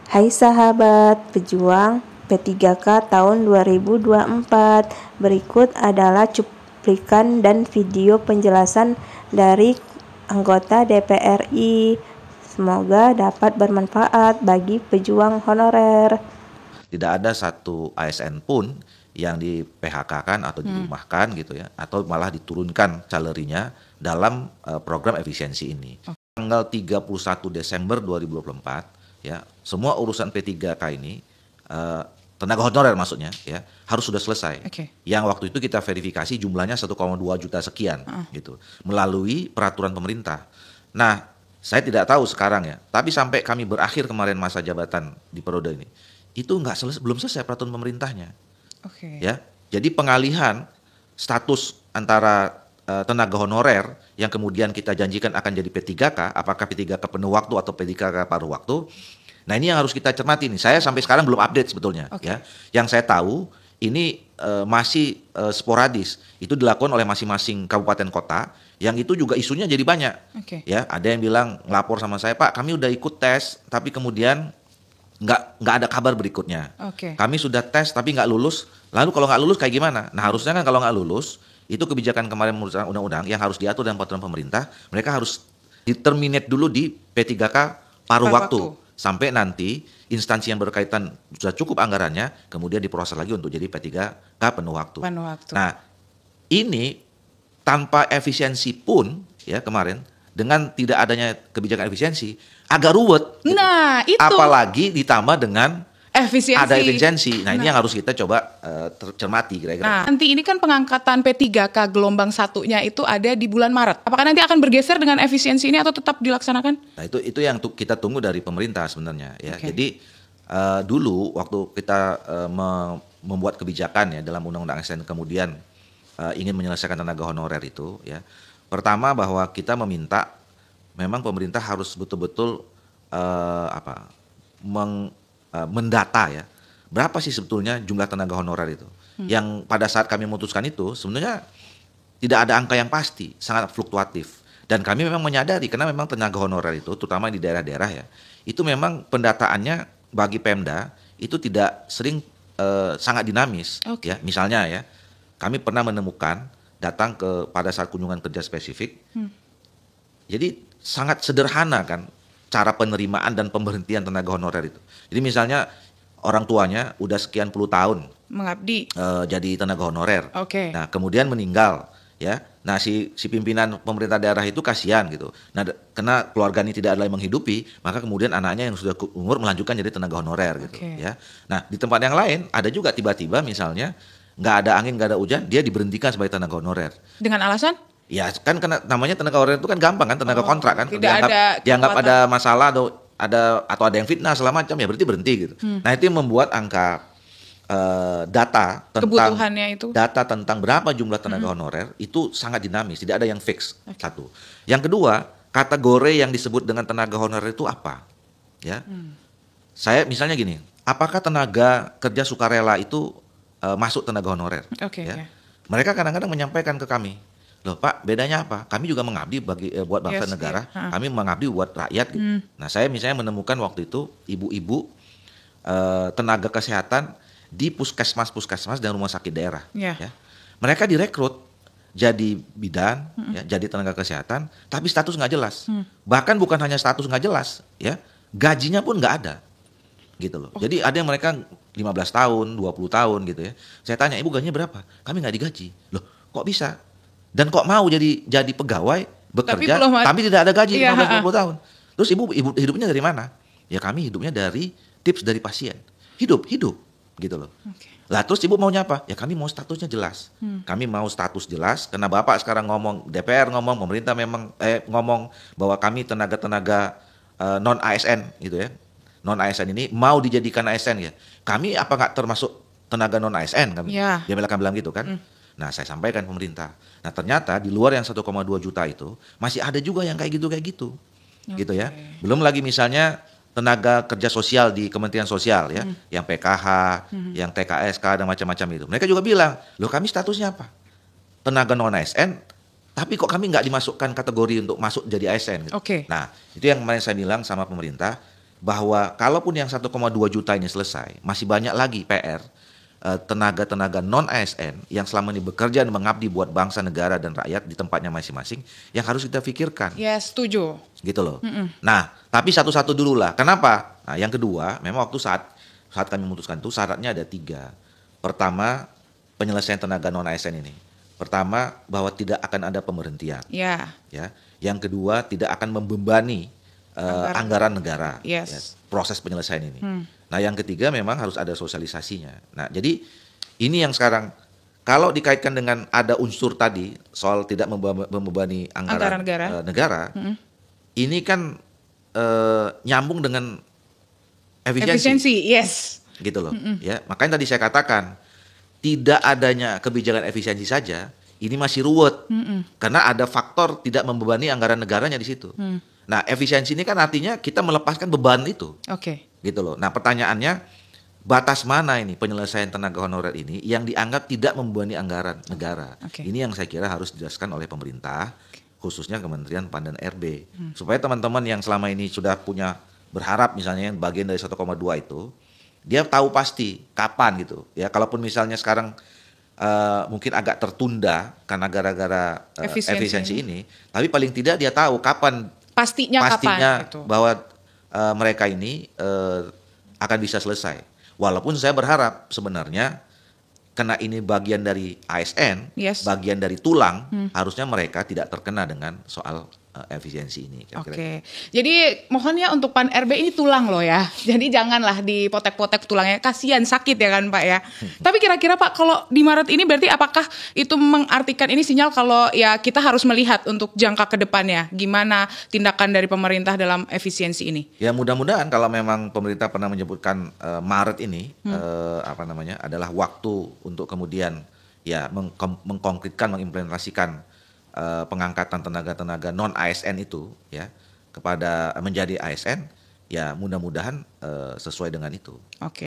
Hai sahabat pejuang P3K tahun 2024. Berikut adalah cuplikan dan video penjelasan dari anggota DPR RI. Semoga dapat bermanfaat bagi pejuang honorer. Tidak ada satu ASN pun yang di PHK-kan atau dirumahkan gitu ya, atau malah diturunkan salarinya dalam program efisiensi ini. Tanggal 31 Desember 2024 ya, semua urusan P3K ini tenaga honorer maksudnya ya harus sudah selesai. Yang waktu itu kita verifikasi jumlahnya 1,2 juta sekian gitu melalui peraturan pemerintah. Nah, saya tidak tahu sekarang ya, tapi sampai kami berakhir kemarin masa jabatan di periode ini, itu belum selesai peraturan pemerintahnya. Ya, jadi pengalihan status antara tenaga honorer yang kemudian kita janjikan akan jadi P3K, apakah P3K penuh waktu atau P3K paruh waktu. Nah, ini yang harus kita cermati nih. Saya sampai sekarang belum update sebetulnya. Ya, yang saya tahu ini masih sporadis. Itu dilakukan oleh masing-masing kabupaten kota. Yang itu juga isunya jadi banyak. Ya, ada yang bilang ngelapor sama saya, Pak, kami udah ikut tes, tapi kemudian nggak ada kabar berikutnya. Kami sudah tes tapi nggak lulus. Lalu kalau nggak lulus kayak gimana? Nah, harusnya kan kalau nggak lulus, itu kebijakan kemarin menurut undang-undang yang harus diatur dalam peraturan pemerintah, mereka harus di-terminate dulu di P3K paruh waktu. Sampai nanti instansi yang berkaitan sudah cukup anggarannya, kemudian diproses lagi untuk jadi P3K penuh waktu. Nah, ini tanpa efisiensi pun ya kemarin, dengan tidak adanya kebijakan efisiensi, agak ruwet. Nah, gitu. itu. Apalagi ditambah dengan efisiensi. Ada efisiensi. Nah, ini yang harus kita coba cermati kira-kira. Nah, nanti ini kan pengangkatan P3K gelombang satunya itu ada di bulan Maret. Apakah nanti akan bergeser dengan efisiensi ini atau tetap dilaksanakan? Nah, itu yang kita tunggu dari pemerintah sebenarnya ya. Jadi dulu waktu kita membuat kebijakan ya dalam Undang-Undang ASN kemudian ingin menyelesaikan tenaga honorer itu ya. Pertama bahwa kita meminta memang pemerintah harus betul-betul mendata ya, berapa sih sebetulnya jumlah tenaga honorer itu. Yang pada saat kami memutuskan itu sebenarnya tidak ada angka yang pasti, sangat fluktuatif. Dan kami memang menyadari karena memang tenaga honorer itu terutama di daerah-daerah ya, itu memang pendataannya bagi Pemda itu tidak sering sangat dinamis. Ya, misalnya ya, kami pernah menemukan datang pada saat kunjungan kerja spesifik. Jadi sangat sederhana kan cara penerimaan dan pemberhentian tenaga honorer itu. Jadi misalnya orang tuanya udah sekian puluh tahun mengabdi jadi tenaga honorer. Nah, kemudian meninggal ya. Nah, si pimpinan pemerintah daerah itu kasihan gitu. Nah, karena keluarga ini tidak ada yang menghidupi, maka kemudian anaknya yang sudah umur melanjutkan jadi tenaga honorer gitu ya. Nah, di tempat yang lain ada juga tiba-tiba misalnya nggak ada angin, nggak ada hujan, dia diberhentikan sebagai tenaga honorer. Dengan alasan? Ya kan namanya tenaga honorer itu kan gampang kan, tenaga kontrak kan. Dianggap ada masalah atau ada yang fitnah segala macam ya berarti berhenti gitu. Nah, itu yang membuat angka data tentang berapa jumlah tenaga honorer itu sangat dinamis, tidak ada yang fix. Satu. Yang kedua, kategori yang disebut dengan tenaga honorer itu apa? Ya. Saya misalnya gini, apakah tenaga kerja sukarela itu masuk tenaga honorer? Ya. Mereka kadang-kadang menyampaikan ke kami, loh Pak, bedanya apa? Kami juga mengabdi buat bangsa negara, kami mengabdi buat rakyat. Gitu. Nah, saya misalnya menemukan waktu itu ibu-ibu tenaga kesehatan di puskesmas dan rumah sakit daerah. Ya. Mereka direkrut jadi bidan, ya, jadi tenaga kesehatan, tapi status nggak jelas. Bahkan bukan hanya status nggak jelas, ya, gajinya pun nggak ada, gitu loh. Jadi ada yang mereka 15 tahun, 20 tahun gitu ya. Saya tanya, ibu gajinya berapa? Kami nggak digaji. Loh, kok bisa? Dan kok mau jadi pegawai bekerja tapi tidak ada gaji 15-20 tahun. Terus ibu hidupnya dari mana? Ya kami hidupnya dari tips dari pasien. Hidup gitu loh. Lah terus ibu maunya apa? Ya kami mau statusnya jelas. Kami mau status jelas karena Bapak sekarang ngomong, DPR ngomong, pemerintah memang ngomong bahwa kami tenaga-tenaga non ASN gitu ya. Non ASN ini mau dijadikan ASN ya. Kami apa nggak termasuk tenaga non ASN kami? Dia bilang gitu kan. Nah, saya sampaikan pemerintah. Nah, ternyata di luar yang 1,2 juta itu masih ada juga yang kayak gitu. Gitu ya. Belum lagi misalnya tenaga kerja sosial di Kementerian Sosial ya, yang PKH, yang TKSK dan macam-macam itu. Mereka juga bilang, "Loh, kami statusnya apa? Tenaga non ASN, tapi kok kami nggak dimasukkan kategori untuk masuk jadi ASN." Gitu. Nah, itu yang kemarin saya bilang sama pemerintah, bahwa kalaupun yang 1,2 juta ini selesai, masih banyak lagi PR tenaga-tenaga non-ASN yang selama ini bekerja dan mengabdi buat bangsa, negara, dan rakyat di tempatnya masing-masing yang harus kita pikirkan. Ya, setuju. Gitu loh. Nah, tapi satu-satu dulu lah. Kenapa? Nah, yang kedua, memang waktu saat kami memutuskan itu syaratnya ada 3. Pertama, penyelesaian tenaga non-ASN ini. Pertama, bahwa tidak akan ada pemberhentian. Ya. Ya. Yang kedua, tidak akan membebani anggaran negara. Yes. Ya, proses penyelesaian ini. Nah, yang ketiga memang harus ada sosialisasinya. Nah, jadi ini yang sekarang kalau dikaitkan dengan ada unsur tadi soal tidak membebani anggaran negara, ini kan nyambung dengan efisiensi. Yes. Gitu loh. Ya, makanya tadi saya katakan tidak adanya kebijakan efisiensi saja, ini masih ruwet karena ada faktor tidak membebani anggaran negaranya di situ. Nah, efisiensi ini kan artinya kita melepaskan beban itu. Oke. Gitu loh. Nah, pertanyaannya batas mana ini penyelesaian tenaga honorer ini yang dianggap tidak membebani anggaran negara. Ini yang saya kira harus dijelaskan oleh pemerintah, khususnya Kementerian PAN dan RB. Supaya teman-teman yang selama ini sudah punya berharap misalnya yang bagian dari 1,2 itu, dia tahu pasti kapan gitu. Ya, kalaupun misalnya sekarang mungkin agak tertunda karena gara-gara efisiensi ini, tapi paling tidak dia tahu kapan pastinya kapan, gitu. Bahwa mereka ini akan bisa selesai. Walaupun saya berharap sebenarnya karena ini bagian dari ASN, bagian dari tulang, harusnya mereka tidak terkena dengan soal efisiensi ini. Oke. Jadi mohon ya untuk PAN RB ini tulang loh ya. Jadi janganlah dipotek-potek tulangnya. Kasihan, sakit ya kan Pak ya. Tapi kira-kira Pak kalau di Maret ini berarti apakah itu mengartikan ini sinyal kalau ya kita harus melihat untuk jangka ke depannya gimana tindakan dari pemerintah dalam efisiensi ini? Ya mudah-mudahan kalau memang pemerintah pernah menyebutkan Maret ini adalah waktu untuk kemudian ya mengkonkretkan, mengimplementasikan pengangkatan tenaga-tenaga non ASN itu ya kepada menjadi ASN, ya mudah-mudahan sesuai dengan itu. Oke.